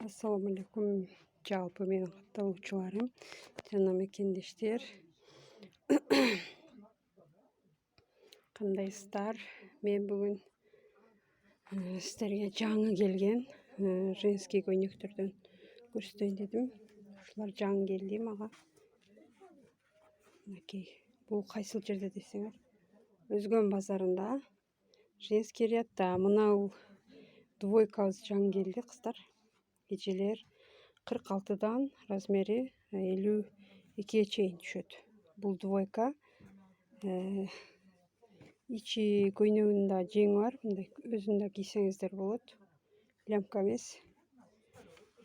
Assalamu alaikum. Жалпы менің катталуучуларым жана мекендештер. Кандайсыздар? Мен бүгүн сиздерге жаңы келген женский көйнөктөрдөн көрсөтөйүн дедим. Ушулар жаңы келди мага. Мынакей. Бул кайсыл жерде десеңер, Өзгөн базарында женский рядда мынау двойкабыз жаңы келди кыздар. Кечелер 46дан размери 52 чейин түшөт. Бул двойка. Ичи көйнөгүндө жеңи бар, мындай өзүндө кийсеңиздер болот. Лямка эмес.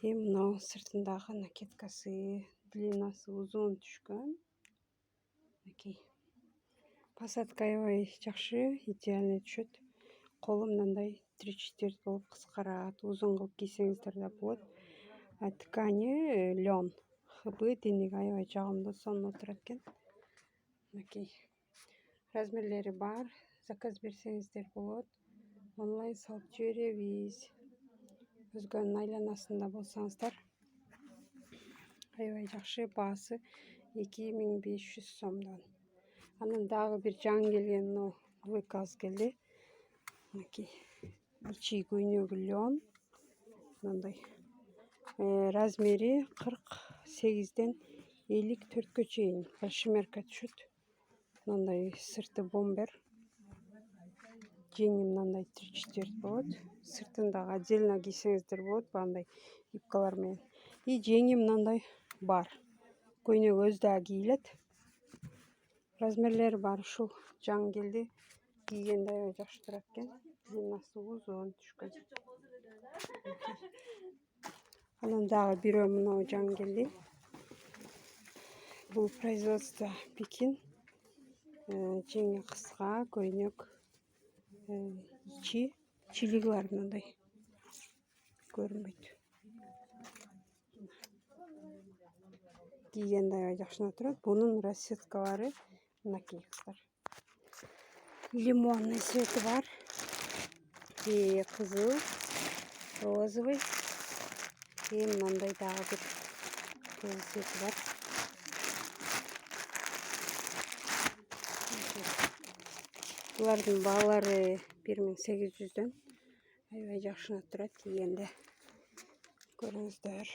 Мынау сыртындагы накидкасы, длинасы узун түшкөн. Мынакей. Посадка аябай жакшы, идеальный түшөт. Колу мындай 3-4 болуп кыскарат, узун кылып кийсеңиздер да болот. Ткани лен, хыбы, дениги аябай жагымдуу, сонун отурат экен. Мынакей. Размерлери бар, заказ берсеңиздер болот. Онлайн салып жиберебиз. Өзгөнүн айланасында болсоңуздар. Аябай жакшы, баасы 2500 сомдон. Анан дагы бир жаңы келген двойкабыз келди. Мынакей. Ичи көйнөгү лен. Мындай. Размери 48ден 54гө чейин. Кашемерка түшөт. Мындай сырты бомбер. Жеңи мындай 3-4 болот. Сыртындагы отдельно кийсеңиздер болот, бандай юбкалар менен. И жеңи мындай бар. Көйнөк өзү да кийилет. Размерлери бар, ушул жаңы келди. Кийгенде аябай жакшы турат экен. Длинасы узун түшкөн. Анан дагы бирөө мынау жаңы келди. Бул производство Пекин. Жеңи кыска, көйнөк ичи чилиги бар, мындай көрүнбөйт. Кийгенде аябай жакшы турат. Бунун расцветкалары мынакей кыздар. Лимонный цвети бар, кызыл, розовый, мындай дагы бир кызыл цвети бар. Булардын баалары 1800дөн. Аябай жакшы турат кийгенде. Көрүңүздөр.